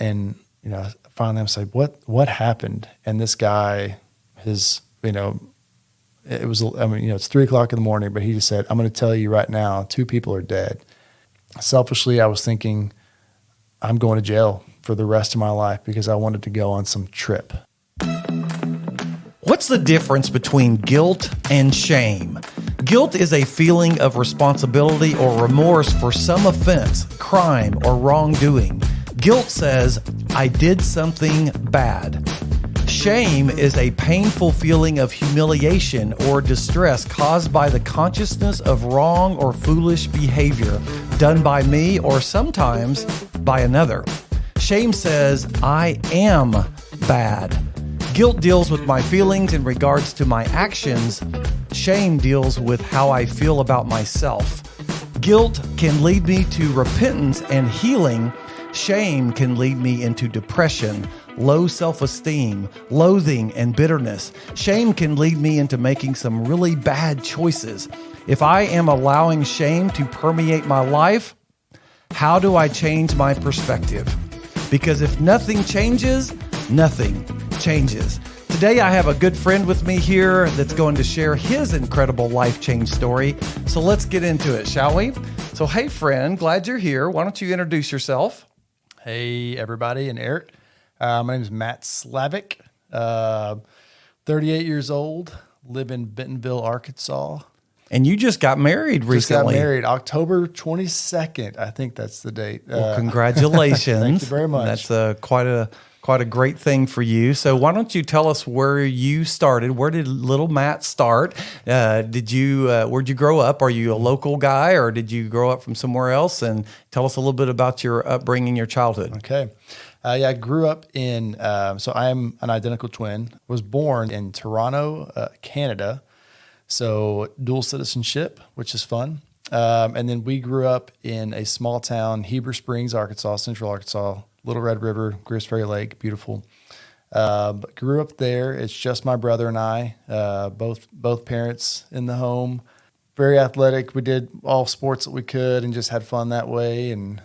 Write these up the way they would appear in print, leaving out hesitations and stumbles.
And, finally I'm saying, what happened? And this guy, it was, it's 3:00 in the morning, but he just said, I'm going to tell you right now, 2 people are dead. Selfishly, I was thinking, I'm going to jail for the rest of my life because I wanted to go on some trip. What's the difference between guilt and shame? Guilt is a feeling of responsibility or remorse for some offense, crime, or wrongdoing. Guilt says, I did something bad. Shame is a painful feeling of humiliation or distress caused by the consciousness of wrong or foolish behavior done by me or sometimes by another. Shame says, I am bad. Guilt deals with my feelings in regards to my actions. Shame deals with how I feel about myself. Guilt can lead me to repentance and healing. Shame can lead me into depression, low self-esteem, loathing, and bitterness. Shame can lead me into making some really bad choices. If I am allowing shame to permeate my life, how do I change my perspective? Because if nothing changes, nothing changes. Today, I have a good friend with me here that's going to share his incredible life change story. So let's get into it, shall we? So, hey, friend, glad you're here. Why don't you introduce yourself? Hey, everybody, and Eric. My name is Matt Slavic, 38 years old, live in Bentonville, Arkansas. And you just got married recently. Just got married October 22nd. I think that's the date. Well, congratulations. Thank you very much. That's quite a great thing for you. So why don't you tell us where you started? Where did little Matt start? Where'd you grow up? Are you a local guy or did you grow up from somewhere else? And tell us a little bit about your upbringing, your childhood. Okay. I grew up in, so I'm an identical twin, was born in Toronto, Canada. So dual citizenship, which is fun. And then we grew up in a small town, Heber Springs, Arkansas, Central Arkansas, Little Red River, Greers Ferry Lake, beautiful. But grew up there. It's just my brother and I, both parents in the home. Very athletic. We did all sports that we could and just had fun that way. And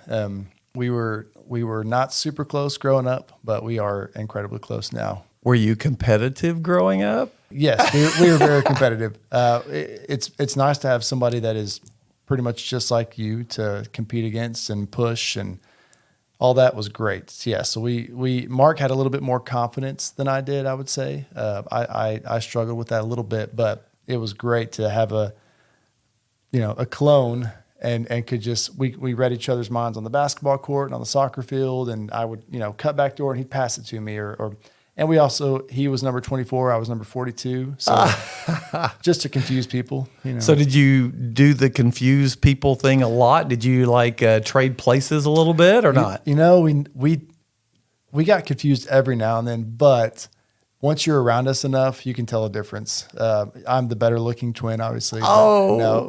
we were not super close growing up, but we are incredibly close now. Were you competitive growing up? Yes, we were very competitive. It's nice to have somebody that is pretty much just like you to compete against and push, and all that was great. Yeah, so Mark had a little bit more confidence than I did, I would say. I struggled with that a little bit, but it was great to have a clone and could just we read each other's minds on the basketball court and on the soccer field, and I would cut back door and he'd pass it to me or. And he was number 24, I was number 42. So just to confuse people, So did you do the confuse people thing a lot? Did you trade places a little bit or not? We got confused every now and then, but once you're around us enough, you can tell a difference. I'm the better looking twin, obviously. Oh, no,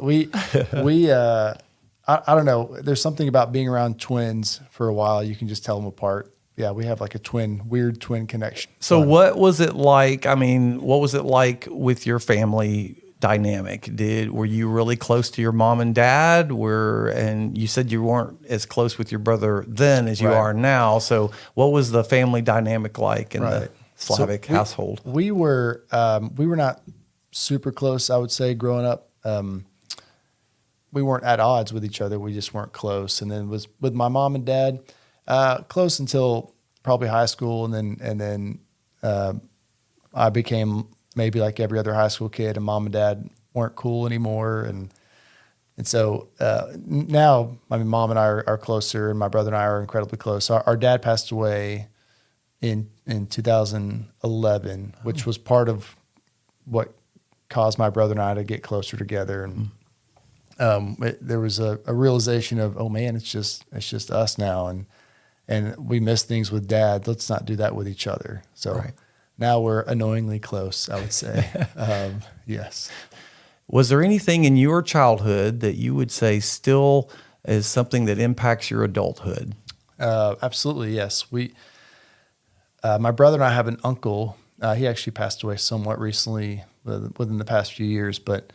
I don't know. There's something about being around twins for a while. You can just tell them apart. Yeah, we have like a weird twin connection. So what was it like? I mean, what was it like with your family dynamic? Were you really close to your mom and dad? And you said you weren't as close with your brother then as you are now. So what was the family dynamic like in the Slavic household? We were not super close, I would say, growing up. We weren't at odds with each other. We just weren't close. And then with my mom and dad, close until probably high school, and then I became maybe like every other high school kid, and mom and dad weren't cool anymore, and so now, I mean, mom and I are closer, and my brother and I are incredibly close. Our dad passed away in 2011, which was part of what caused my brother and I to get closer together, and there was a realization of, oh man, it's just us now, and we miss things with dad. Let's not do that with each other. So now we're annoyingly close, I would say. Yes. Was there anything in your childhood that you would say still is something that impacts your adulthood? Absolutely, yes. My brother and I have an uncle. He actually passed away somewhat recently, within the past few years. But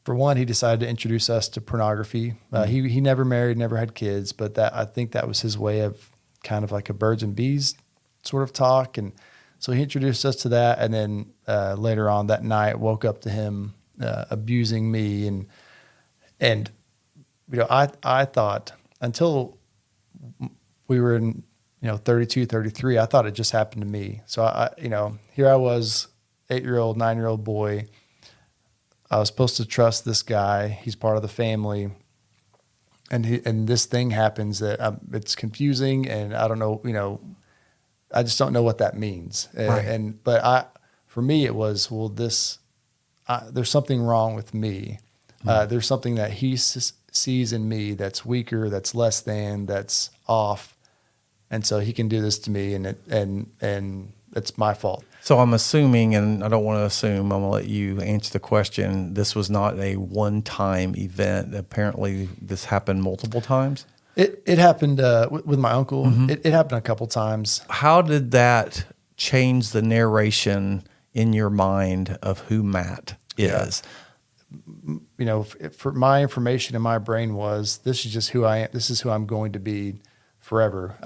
for one, he decided to introduce us to pornography. He never married, never had kids, but I think that was his way of kind of like a birds and bees sort of talk. And so he introduced us to that. And then later on that night, woke up to him abusing me. And I thought until we were in, 32, 33, I thought it just happened to me. So here I was, 8-year-old, 9-year-old boy. I was supposed to trust this guy. He's part of the family. And this thing happens that it's confusing, and I don't know, I just don't know what that means. Right. But for me, it was, there's something wrong with me. There's something that he sees in me that's weaker, that's less than, that's off. And so he can do this to me, and it's my fault. So I'm assuming, and I don't want to assume, I'm going to let you answer the question. This was not a one-time event. Apparently this happened multiple times. It happened with my uncle. Mm-hmm. It happened a couple times. How did that change the narration in your mind of who Matt is? For my information in my brain was, this is just who I am. This is who I'm going to be forever.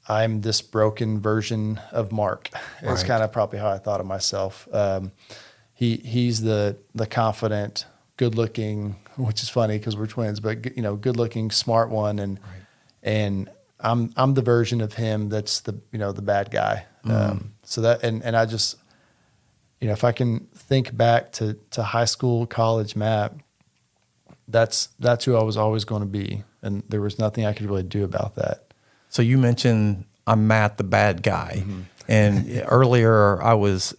I'm this broken version of Mark. It's kind of probably how I thought of myself. He's the confident, good looking, which is funny because we're twins, but good looking, smart one. And I'm the version of him that's the bad guy. So that, and I just, if I can think back to high school, college Matt, that's who I was always going to be. And there was nothing I could really do about that. So you mentioned I'm Matt, the bad guy. Mm-hmm. And earlier I was,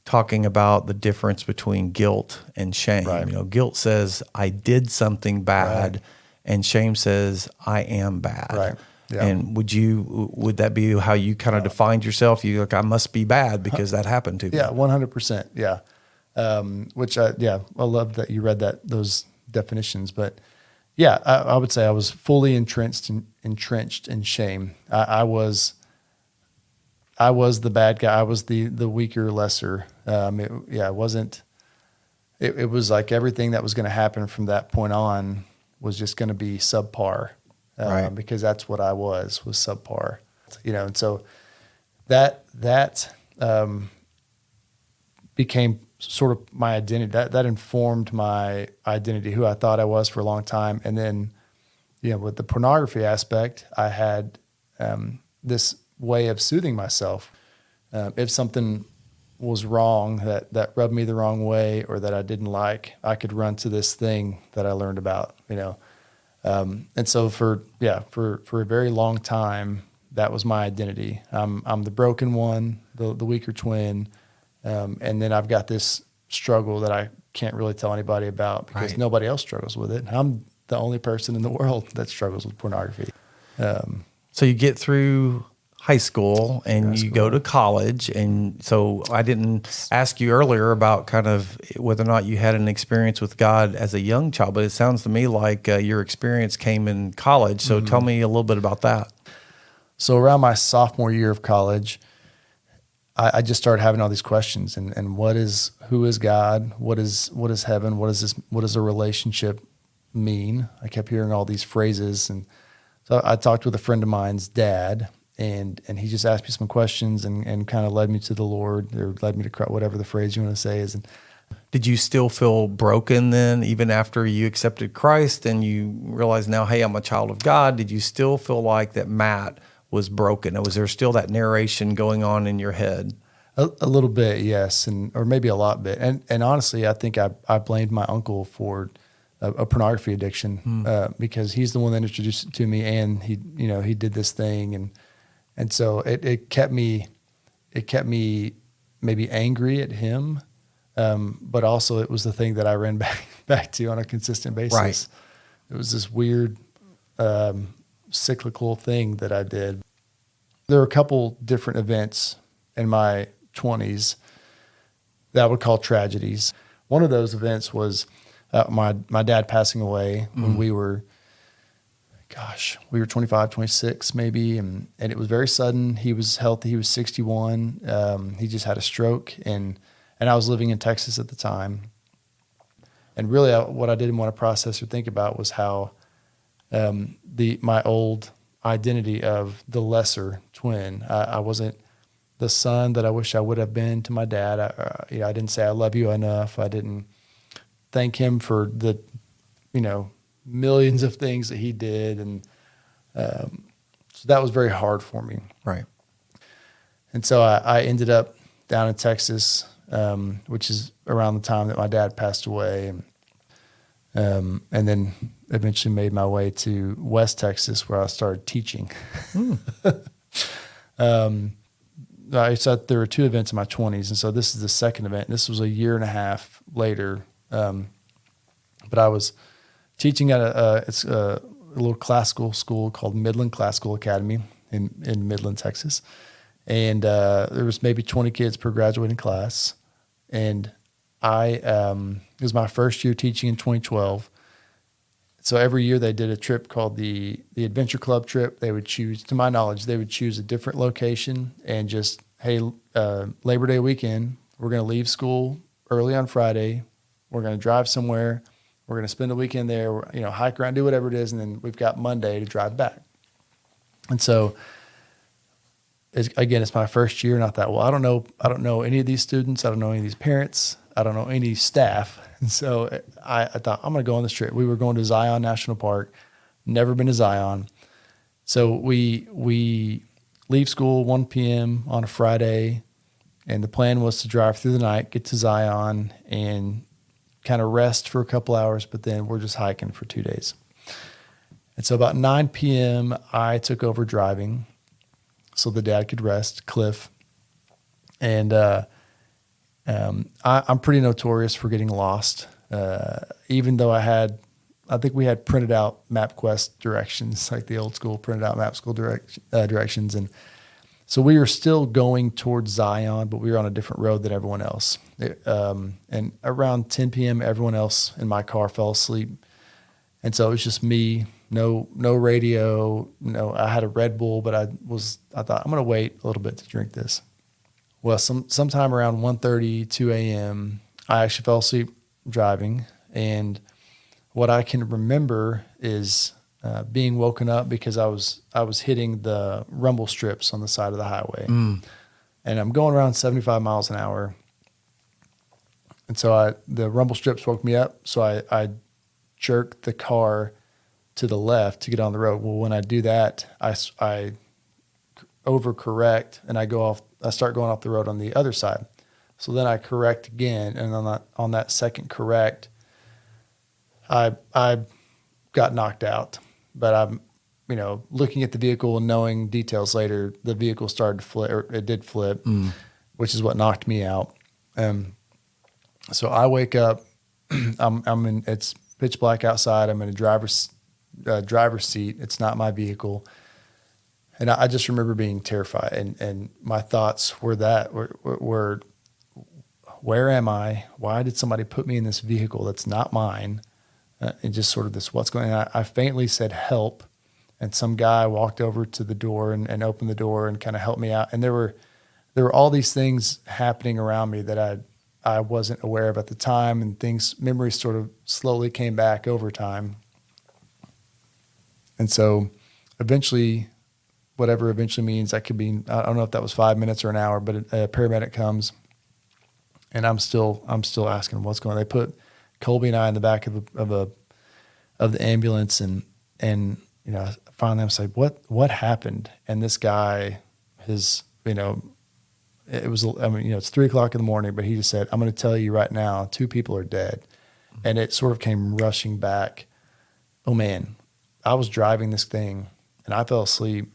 talking about the difference between guilt and shame. Right. Guilt says I did something bad, right, and shame says I am bad. Right. Yeah. And would that be how you kind of defined yourself? You I must be bad because that happened to me. Yeah, 100%. Yeah. I love that you read those definitions, but yeah, I would say I was fully entrenched in shame. I was the bad guy. I was the weaker, lesser. It wasn't. It was like everything that was going to happen from that point on was just going to be subpar, right, because that's what I was subpar. And so that became sort of my identity. That informed my identity, who I thought I was for a long time. And then, with the pornography aspect, I had this way of soothing myself. If something was wrong, that rubbed me the wrong way, or that I didn't like, I could run to this thing that I learned about, and so for a very long time, that was my identity. I'm the broken one, the weaker twin. And then I've got this struggle that I can't really tell anybody about because nobody else struggles with it. I'm the only person in the world that struggles with pornotography. So you get through high school and you go to college. And so I didn't ask you earlier about kind of whether or not you had an experience with God as a young child, but it sounds to me like your experience came in college. So tell me a little bit about that. So around my sophomore year of college, I just started having all these questions and who is God? What is heaven? What does a relationship mean? I kept hearing all these phrases. And so I talked with a friend of mine's dad, and he just asked me some questions and kind of led me to the Lord, or led me to Christ, whatever the phrase you want to say is. And did you still feel broken then, even after you accepted Christ and you realized now, hey, I'm a child of God? Did you still feel like that Matt was broken? Or was there still that narration going on in your head? A little bit, yes, or maybe a lot bit. And honestly, I think I blamed my uncle for a pornography addiction because he's the one that introduced it to me, and he did this thing, and so it kept me maybe angry at him, but also it was the thing that I ran back to on a consistent basis. Right. It was this weird cyclical thing that I did. There were a couple different events in my 20s that I would call tragedies. One of those events was my dad passing away when we were 25, 26 maybe. And it was very sudden. He was healthy. He was 61. He just had a stroke, and I was living in Texas at the time. And really what I didn't want to process or think about was how my old identity of the lesser twin. I wasn't the son that I wish I would have been to my dad. I didn't say I love you enough. I didn't thank him for the, millions of things that he did. And so that was very hard for me. Right. And so I ended up down in Texas, which is around the time that my dad passed away. And then eventually made my way to West Texas, where I started teaching. I said there were 2 events in my 20s, and so this is the second event. This was a year and a half later, but I was teaching at a little classical school called Midland Classical Academy in Midland, Texas, and there was maybe 20 kids per graduating class, and it was my first year teaching in 2012. So every year they did a trip called the Adventure Club trip. They would choose, to my knowledge, they would choose a different location and just, hey, Labor Day weekend, we're going to leave school early on Friday. We're going to drive somewhere. We're going to spend a weekend there, hike around, do whatever it is. And then we've got Monday to drive back. And so it's my first year. And I thought, well, I don't know any of these students. I don't know any of these parents. I don't know any staff. And so I thought, I'm going to go on this trip. We were going to Zion National Park, never been to Zion. So we leave school 1 p.m. on a Friday, and the plan was to drive through the night, get to Zion, and kind of rest for a couple hours, but then we're just hiking for 2 days. And so about 9 p.m., I took over driving so the dad could rest, Cliff. And I'm pretty notorious for getting lost, even though I think we had printed out MapQuest directions, like the old school printed out directions. And so we were still going towards Zion, but we were on a different road than everyone else. And around 10 p.m., everyone else in my car fell asleep. And so it was just me, no radio. I had a Red Bull, but I thought, I'm going to wait a little bit to drink this. Well, sometime around 1:30, 2 a.m., I actually fell asleep driving. And what I can remember is being woken up because I was hitting the rumble strips on the side of the highway. And I'm going around 75 miles an hour. And so the rumble strips woke me up. So I jerked the car to the left to get on the road. Well, when I do that, I overcorrect and I start going off the road on the other side. So then I correct again, and on that second correct, I got knocked out. But I'm, looking at the vehicle and knowing details later, the vehicle started to flip, or it did flip, which is what knocked me out. So I wake up, it's pitch black outside. I'm in a driver's seat. It's not my vehicle. And I just remember being terrified, and my thoughts were where am I? Why did somebody put me in this vehicle that's not mine? And just sort of this, what's going on? I faintly said help, and some guy walked over to the door and opened the door and kind of helped me out. And there were all these things happening around me that I wasn't aware of at the time, and memories sort of slowly came back over time. And so eventually, whatever eventually means, that could be, I don't know if that was 5 minutes or an hour, but a paramedic comes, and I'm still asking what's going on. They put Colby and I in the back of the ambulance, and finally I'm like, what happened? And this guy, it's 3 o'clock in the morning, but he just said, I'm going to tell you right now, 2 people are dead. And it sort of came rushing back. Oh man, I was driving this thing and I fell asleep,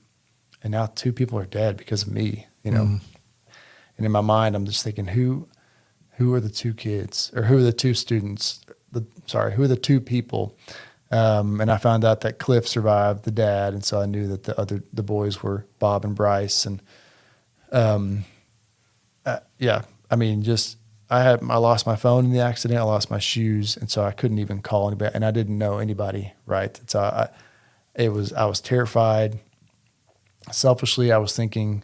and now 2 people are dead because of me, And in my mind, I'm just thinking, who are the 2 kids, or who are the 2 students? Who are the 2 people? And I found out that Cliff survived the dad, and so I knew that the boys were Bob and Bryce. And I lost my phone in the accident. I lost my shoes, and so I couldn't even call anybody, and I didn't know anybody, right? And so I was terrified. Selfishly, I was thinking,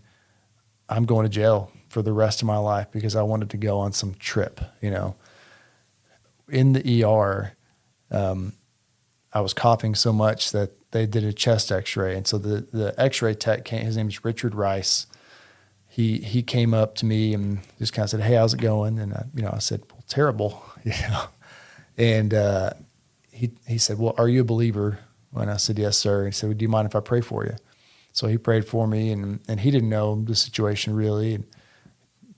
I'm going to jail for the rest of my life because I wanted to go on some trip, In the ER, I was coughing so much that they did a chest X-ray, and so the X-ray tech came. His name is Richard Rice. He came up to me and just kind of said, "Hey, how's it going?" And I said, "Well, terrible," And he said, "Well, are you a believer?" And I said, "Yes, sir." He said, "Well, do you mind if I pray for you?" So he prayed for me, and he didn't know the situation really, and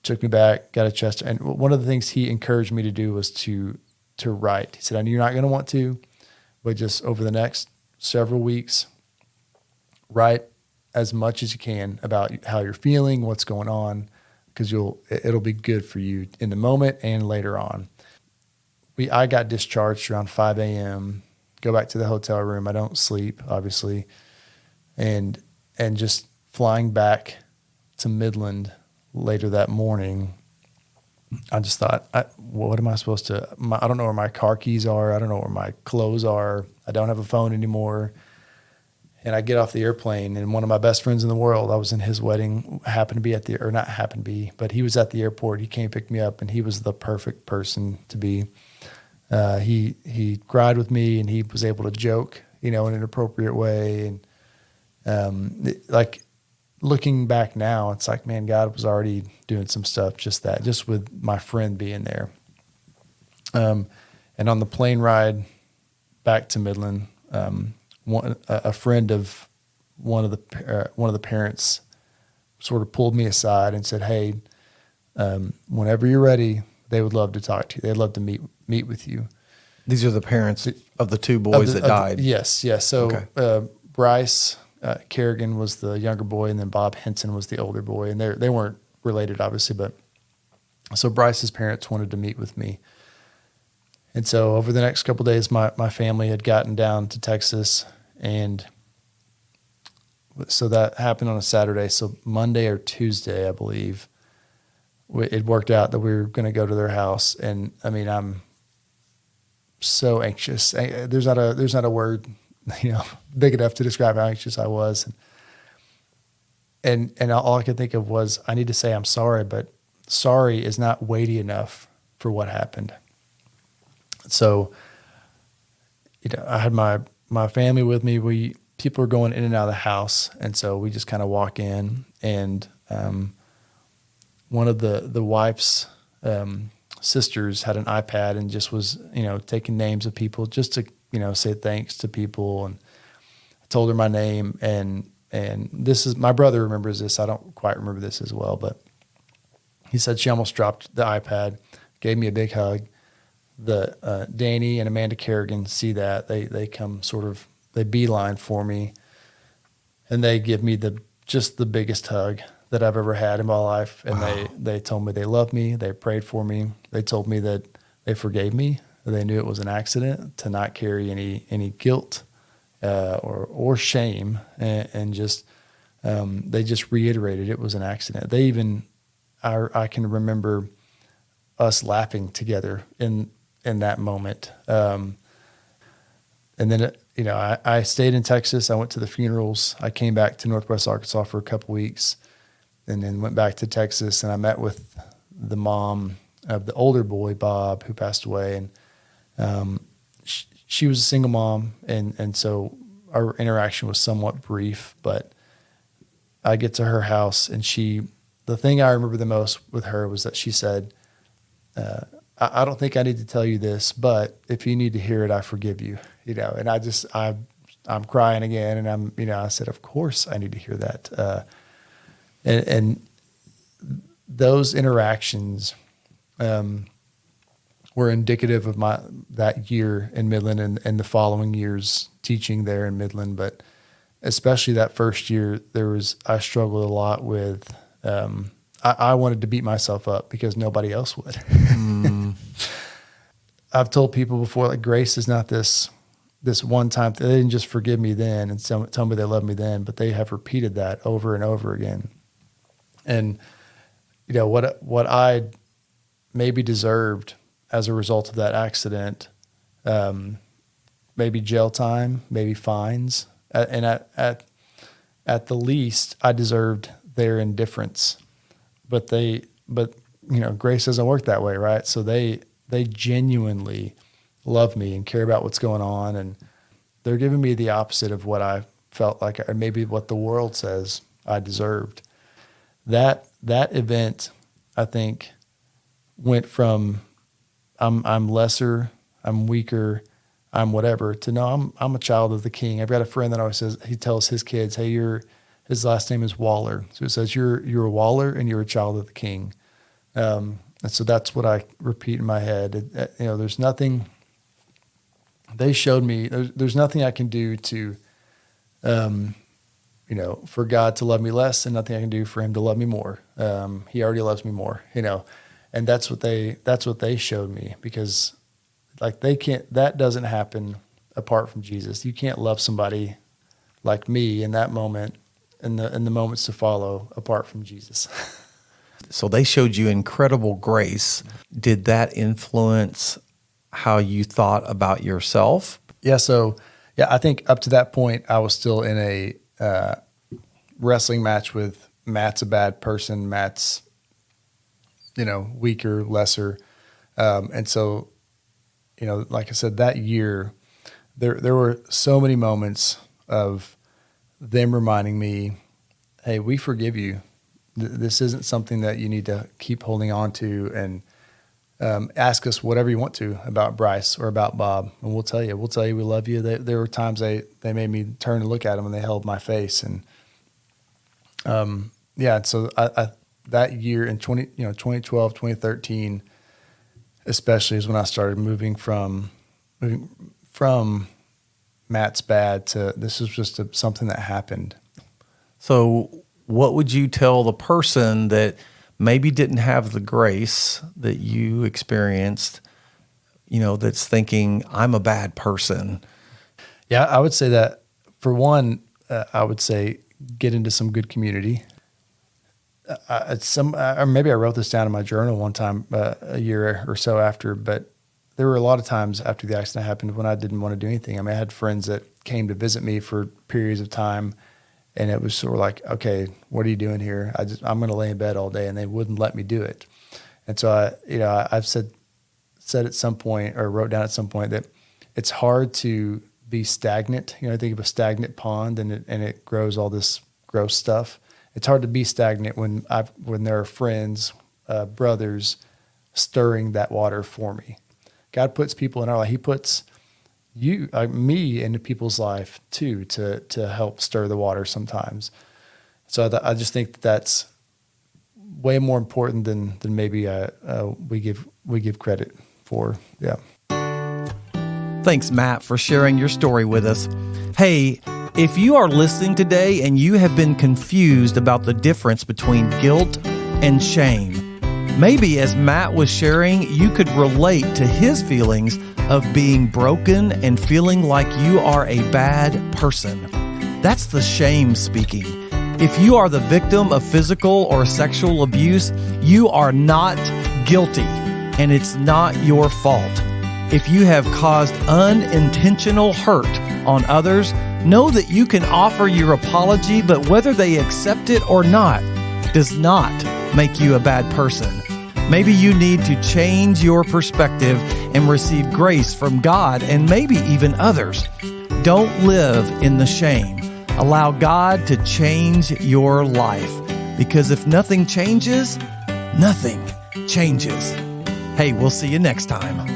took me back, got a chest. And one of the things he encouraged me to do was to write. He said, "I know you're not going to want to, but just over the next several weeks, write as much as you can about how you're feeling, what's going on, because it'll be good for you in the moment and later on." I got discharged around 5 a.m., go back to the hotel room. I don't sleep, obviously. And just flying back to Midland later that morning, I just thought, what am I supposed to, I don't know where my car keys are. I don't know where my clothes are. I don't have a phone anymore. And I get off the airplane, and one of my best friends in the world, I was in his wedding, happened to be not happened to be, but he was at the airport. He came pick me up, and he was the perfect person to be. He cried with me, and he was able to joke, in an appropriate way. And like looking back now, it's like, man, God was already doing some stuff just with my friend being there. And on the plane ride back to Midland, a friend of one of the parents sort of pulled me aside and said, "Hey, whenever you're ready, they would love to talk to you. They'd love to meet with you." These are the parents of the two boys that died. Yes. So Okay. Bryce Kerrigan was the younger boy, and then Bob Henson was the older boy, and they weren't related, obviously, but so Bryce's parents wanted to meet with me. And so over the next couple of days, my family had gotten down to Texas, and so that happened on a Saturday. So Monday or Tuesday, I believe, it worked out that we were going to go to their house. And I mean, I'm so anxious. There's not a word, big enough to describe how anxious I was. And all I could think of was, I need to say I'm sorry, but sorry is not weighty enough for what happened. So, I had my family with me. People were going in and out of the house, and so we just kind of walk in, and one of the wife's sisters had an iPad and just was taking names of people just to say thanks to people. And I told her my name, and this is, my brother remembers this. I don't quite remember this as well, but he said she almost dropped the iPad, gave me a big hug. The Danny and Amanda Kerrigan see that, they come they beeline for me, and they give me the biggest hug that I've ever had in my life. And Wow. they told me they loved me. They prayed for me. They told me that they forgave me. They knew it was an accident, to not carry any guilt or shame, and just they just reiterated it was an accident. They even, I can remember us laughing together in that moment. And then, I stayed in Texas. I went to the funerals. I came back to Northwest Arkansas for a couple weeks, and then went back to Texas, and I met with the mom of the older boy, Bob, who passed away. And she was a single mom. And so our interaction was somewhat brief, but I get to her house, and the thing I remember the most with her was that she said, I don't think I need to tell you this, but if you need to hear it, I forgive you, and I'm crying again. And I said, of course I need to hear that. And those interactions, were indicative of that year in Midland and the following years teaching there in Midland. But especially that first year, I struggled a lot with, I wanted to beat myself up because nobody else would. I've told people before, like, grace is not this one time. They didn't just forgive me then and tell me they love me then, but they have repeated that over and over again. And what I maybe deserved as a result of that accident, maybe jail time, maybe fines, and at the least, I deserved their indifference. But grace doesn't work that way, right? So they genuinely love me and care about what's going on. they're giving me the opposite of what I felt like, or maybe what the world says I deserved. That event, I think, went from I'm lesser, I'm weaker, I'm whatever, to no, I'm a child of the King. I've got a friend that always says, he tells his kids, hey, his last name is Waller. So it says you're a Waller and you're a child of the King. And so that's what I repeat in my head. There's nothing they showed me. There's nothing I can do to, for God to love me less, and nothing I can do for him to love me more. He already loves me more, and that's what they showed me, because like that doesn't happen apart from Jesus. You can't love somebody like me in that moment, in the moments to follow, apart from Jesus. So they showed you incredible grace. Did that influence how you thought about yourself? Yeah. So I think up to that point, I was still in a wrestling match with Matt's a bad person. Matt's, weaker, lesser. And so, like I said, that year, there were so many moments of them reminding me, hey, we forgive you. This isn't something that you need to keep holding on to, and ask us whatever you want to about Bryce or about Bob, and we'll tell you we love you. There were times they made me turn and look at them, and they held my face. And so I that year in 2012, 2013, especially, is when I started moving from Matt's bad to this is just something that happened. So what would you tell the person that maybe didn't have the grace that you experienced, that's thinking, I'm a bad person? Yeah, I would say that, for one, I would say get into some good community. Or maybe I wrote this down in my journal one time, a year or so after, but there were a lot of times after the accident happened when I didn't want to do anything. I mean, I had friends that came to visit me for periods of time, and it was sort of like, okay, what are you doing here? I'm going to lay in bed all day, and they wouldn't let me do it. And so I've said at some point, or wrote down at some point, that it's hard to be stagnant. Think of a stagnant pond, and it grows all this gross stuff. It's hard to be stagnant when there are friends, brothers, stirring that water for me. God puts people in our life. He puts me into people's life too, to help stir the water sometimes. So I just think that's way more important than maybe we give credit for. Yeah. Thanks, Matt, for sharing your story with us. Hey, if you are listening today and you have been confused about the difference between guilt and shame, maybe as Matt was sharing, you could relate to his feelings of being broken and feeling like you are a bad person. That's the shame speaking. If you are the victim of physical or sexual abuse, you are not guilty, and it's not your fault. If you have caused unintentional hurt on others, know that you can offer your apology, but whether they accept it or not does not make you a bad person. Maybe you need to change your perspective and receive grace from God and maybe even others. Don't live in the shame. Allow God to change your life, because if nothing changes, nothing changes. Hey, we'll see you next time.